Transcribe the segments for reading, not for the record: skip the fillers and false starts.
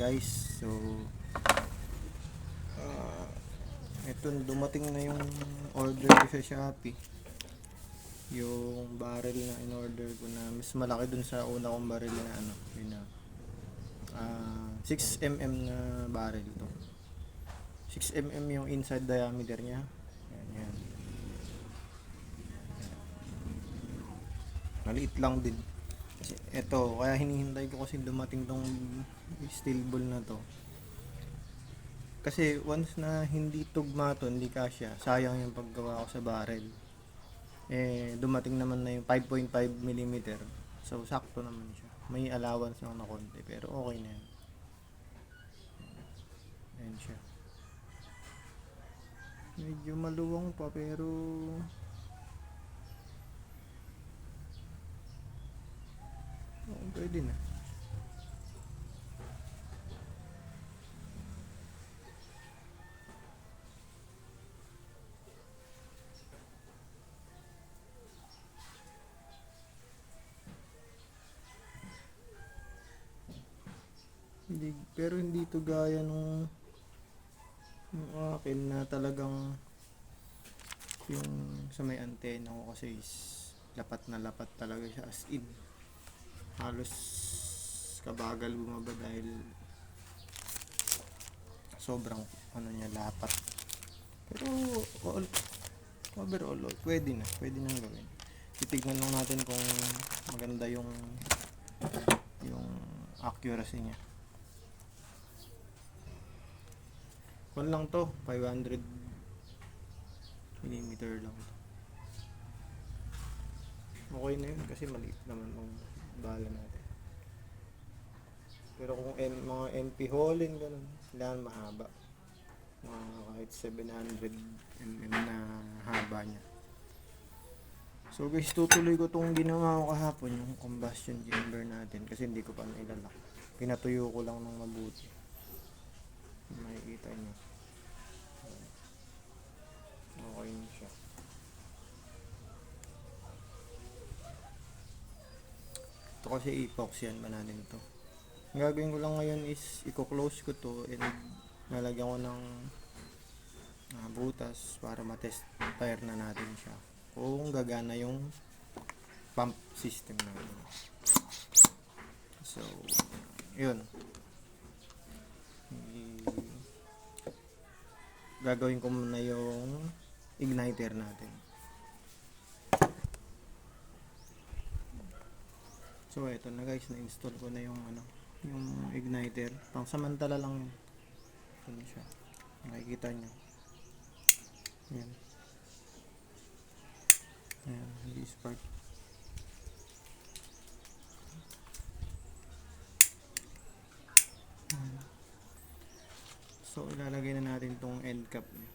guys. So ito dumating na yung order ko sa Shopee. Yung barrel na in-order ko na mas malaki dun sa una kong barrel na yun na 6mm na barrel to. 6mm yung inside diameter niya. Yan. Maliit lang din. Kasi ito, kaya hinihintay ko kasi dumating tong steel ball na to. Kasi once na hindi tugma to, hindi kasya, sayang yung paggawa ko sa barrel. Dumating naman na yung 5.5mm. So, sakto naman siya. May allowance lang na konti, pero okay na yan. Ayan siya. Medyo maluwang pa, pero pwede na. Pero hindi to gaya nung akin na talagang yung sa may antena ko kasi is lapat na lapat talaga siya, as in halos kabagal bumaba dahil sobrang niya lapat. Pero overall pwede nang gawin. Titignan lang natin kung maganda yung accuracy niya. Kung lang to 500mm lang to. Okay na yun kasi maliit naman ang bala natin. Pero kung mga NP Holland ganun, kailangan mahaba, kahit 700mm na haba niya. So guys, tutuloy ko tong ginawa ko kahapon, yung combustion chamber natin, kasi hindi ko pa nailalak. Pinatuyo ko lang ng mabuti. Makikita nyo okay na siya. Ito kasi epoxy yan ba natin to. Ang gagawin ko lang ngayon is i-close ko to and nalagyan ko ng butas para matest tire na natin siya kung gagana yung pump system natin. So yun, gagawin ko muna yung igniter natin. So eto na guys, na-install ko na yung igniter. Pang samantala lang yun. Ito siya. Makikita nyo. Ayan. Ayan, hindi spark. So ilalagay na natin tong end cap niya.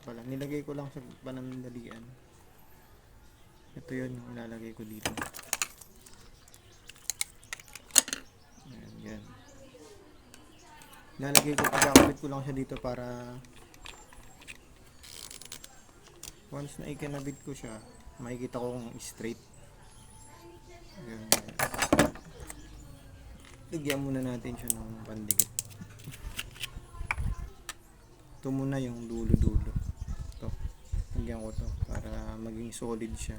Pala, nilagay ko lang sa panandalian. Ito yun yung ilalagay ko dito. Ayan. Nalagay ko, pagkakabit ko lang siya dito para once na ikinabit ko siya, makikita ko kung straight. Ayan. Lagyan muna natin siya ng pandikit. Ito muna yung dulo-dulo. Ito. Lagyan ko to para maging solid siya.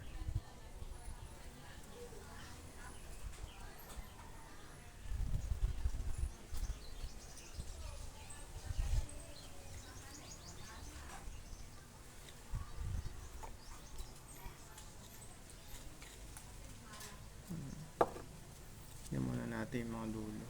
Yan muna natin yung mga dulo.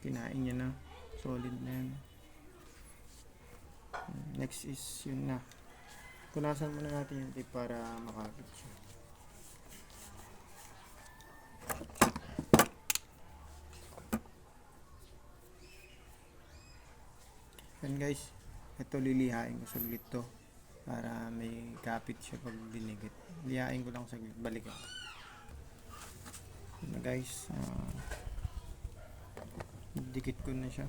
Kinain niya na. Solid na yan. Next is yun na. Punasan muna natin yung tape para makapit siya. Yan guys, ito lilihain ko saglit to para may kapit siya pag dinigit. Lihain ko lang saglit, balik ako. Yan guys, dikit ko na siya.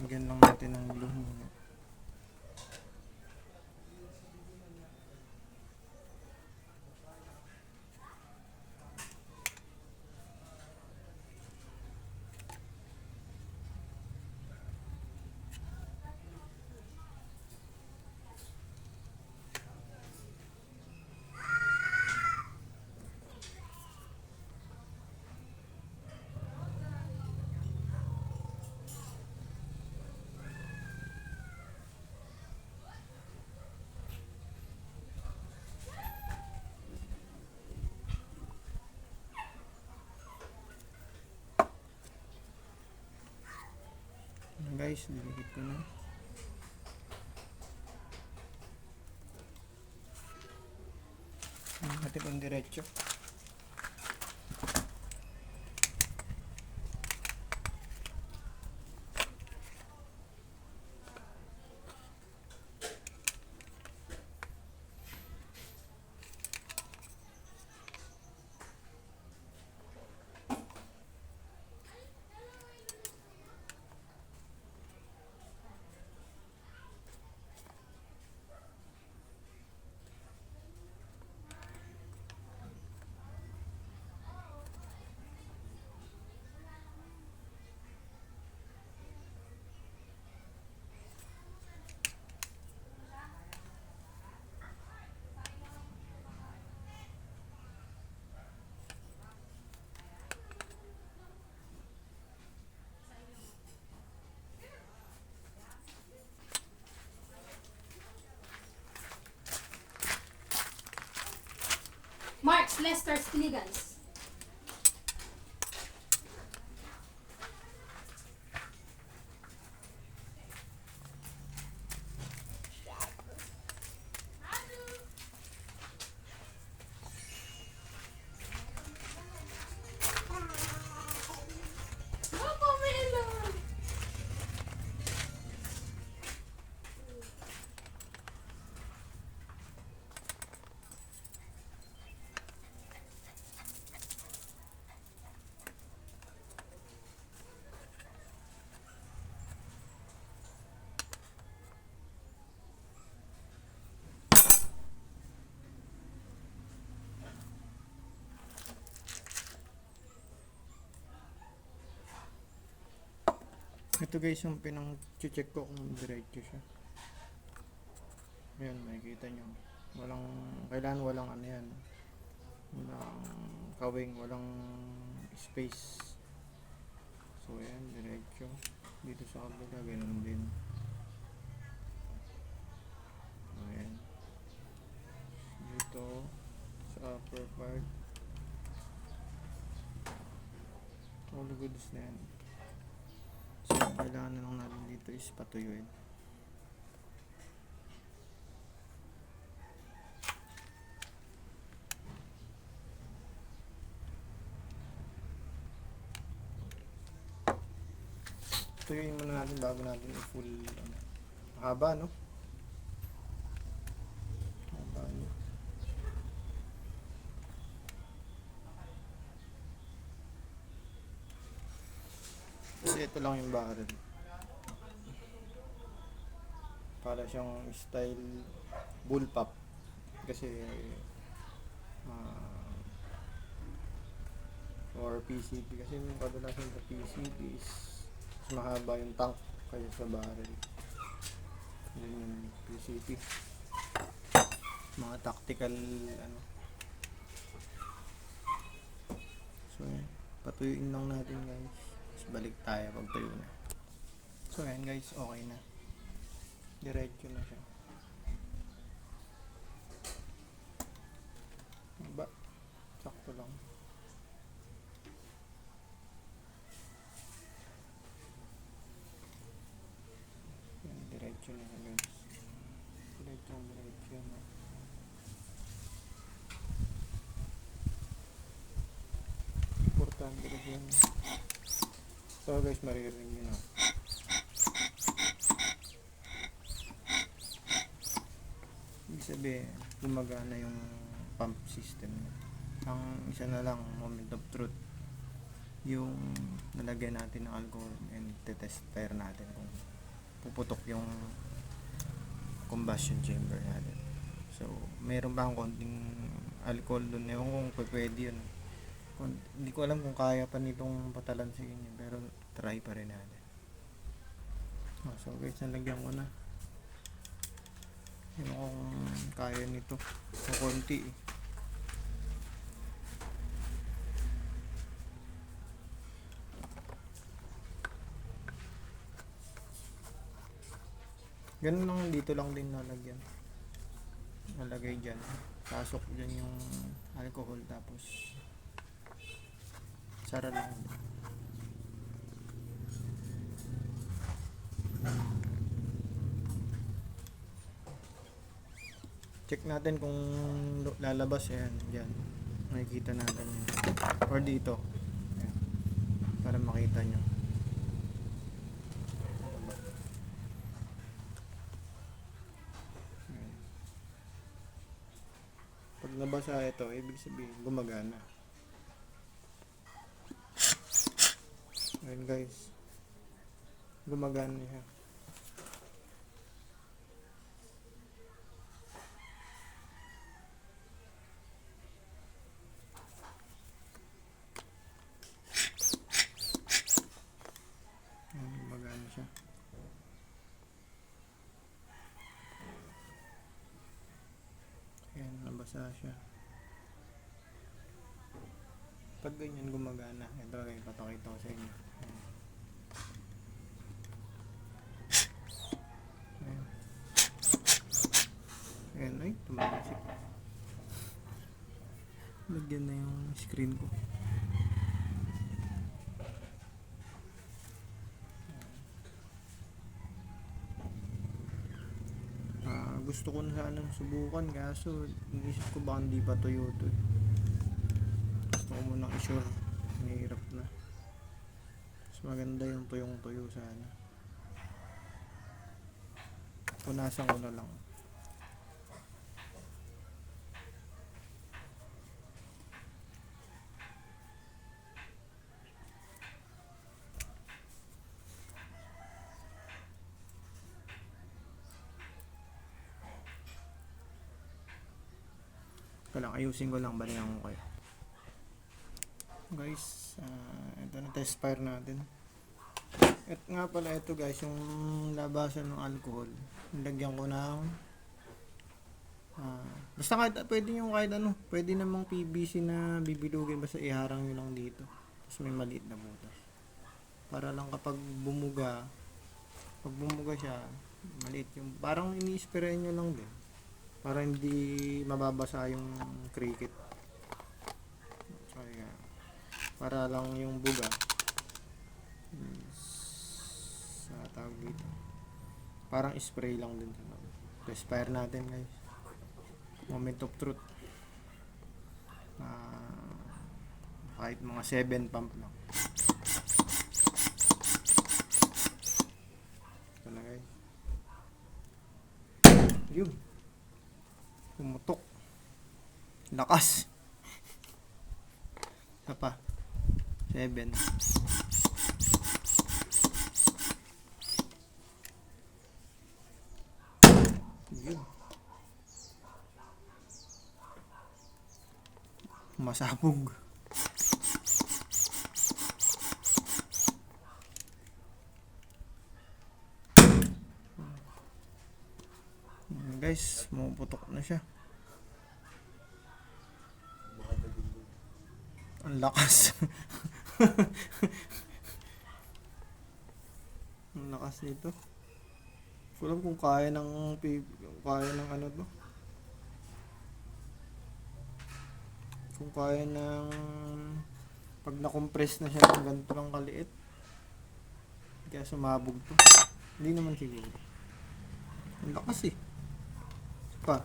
Hanggang lang natin ng glue muna. Guys, dinikit ko na. Natin pang diretso. Marks, Lester, Stilligans. Ito guys yung pinang-check ko kung diretso siya. Ayan, makikita nyo. Kailangan walang ano yan. Walang kawing, walang space. So ayan, diretso. Dito sa kabila, ganun din. Ayan. Dito, sa upper part. All goods na yan. So, kailangan na lang natin dito is patuyuin. Tuyuin muna natin bago natin i-full haba, no? Haba niya. Kasi ito lang yung barrel. Para siyang style bullpup. Kasi or PCP. Kasi yung kadalasan sa PCP is mas mahaba yung tank kaya sa barrel. Yun yung PCP. Mga tactical ano. So yan. Patuyuin lang natin guys. Balik tayo pag tuyo na. So ayan guys, okay na. Diretso na siya. Ba? Sakto lang. diretso na yan guys. Diretso na. Importante kasi yun. So guys, maririnig nyo na. Ibig sabihin, gumagana yung pump system niya. Ang isa na lang, moment of truth, yung nalagyan natin ng alcohol and test fire natin kung puputok yung combustion chamber natin. So, meron ba ang konting alcohol dun? Ewan kung pwede yun. Hindi ko alam kung kaya pa nitong patalansin niya, pero try pa rin natin. So guys, nalagyan ko na. Ewan ko kung kaya nito. Kung konti eh. Ganun lang, dito lang din nalagyan. Nalagay dyan. Pasok dyan yung alcohol, tapos sara lang. Check natin kung lalabas yan. Dyan. Makikita natin yan. Or dito. Ayan. Para makita nyo. Pag nabasa ito, ibig sabihin gumagana. Ayan guys, gumagana siya. Ayan, gumagana siya. Ayan, nabasa siya. Pag ganyan gumagana, ito kayo, papakita ko sa inyo. Ayan. Ayan, ay, tumalasik. Lagyan na yung screen ko. Gusto ko na sanang subukan, kaso inisip ko baka hindi pa tuyo to. Gusto ko munang i-sure, mahirap na. Mas maganda yung tuyong-tuyo sana. Punasan ko na lang. Ayusin ko lang, balikan ko kayo. Guys, ito na test fire natin. At nga pala ito guys, yung labasan ng alcohol, nilagyan ko ng basta pwede yung kahit ano, pwede namang PVC na bibilugin, basta iharang nyo lang dito. Tapos may maliit na butas. Para lang kapag bumuga, pag bumuga siya, maliit yung, parang ini-spray nyo lang din. Para hindi mababasa yung cricket. Kaya, para lang yung buga sa tawag dito. Parang spray lang din sa loob. Test fire natin guys. Moment of truth. Kahit mga 7 pump lang. Ito na guys. Yun. Pumutok. Lakas. Isa pa. 7. Yun. Masabog. Guys, pumuputok na siya. Ang lakas. Ang lakas nito. Alam kung kaya ng ano to. Kung kaya ng pag na-compress na siya ng ganito lang kaliit. Kaya sumabog to. Hindi naman siguro. Ang lakas eh. Pa.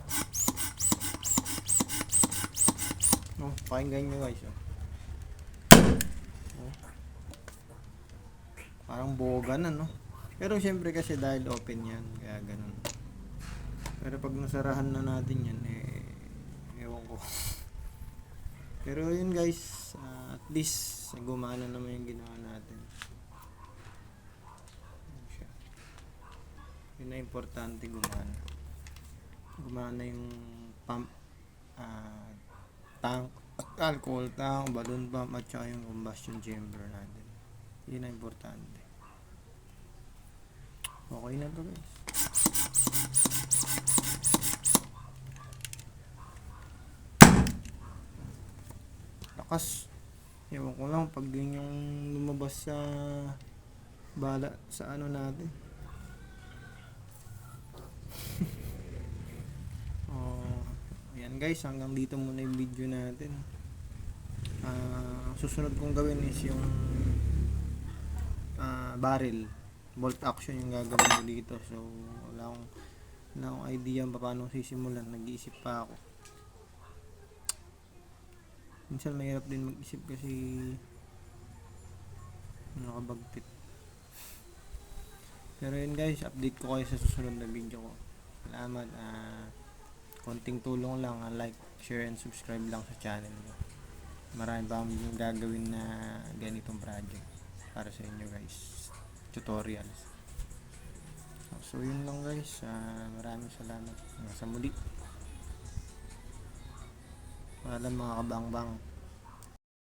Oh, pakinggan nyo guys. Oh. Oh. Parang boga na, no? Pero syempre kasi dahil open yan, kaya ganun. Pero pag nasarahan na natin yan, ewan ko. Pero yun guys, at least gumana naman yung ginawa natin. Yun siya. Yun na importante, gumana. Gumana yung pump, tank, alcohol tank, balloon pump, at saka yung combustion chamber natin. Yun na importante. Okay na to guys. Lakas. Ewan ko lang pag yun yung lumabas sa bala sa ano natin. Ayan guys, hanggang dito muna yung video natin. Susunod kong gawin is yung barrel bolt action yung gagawin ko dito. So wala akong idea paano sisimulan. Nag-iisip pa ako. Minsan mahirap din mag-isip kasi nakabagtit. Pero yun guys, update ko kayo sa susunod na video ko. Salamat. Konting tulong lang, like, share, and subscribe lang sa channel ko. Marami pa akong gagawin na ganitong project para sa inyo guys. Tutorials. So yun lang guys. Maraming salamat. Sa muli. Paalam mga kabangbang.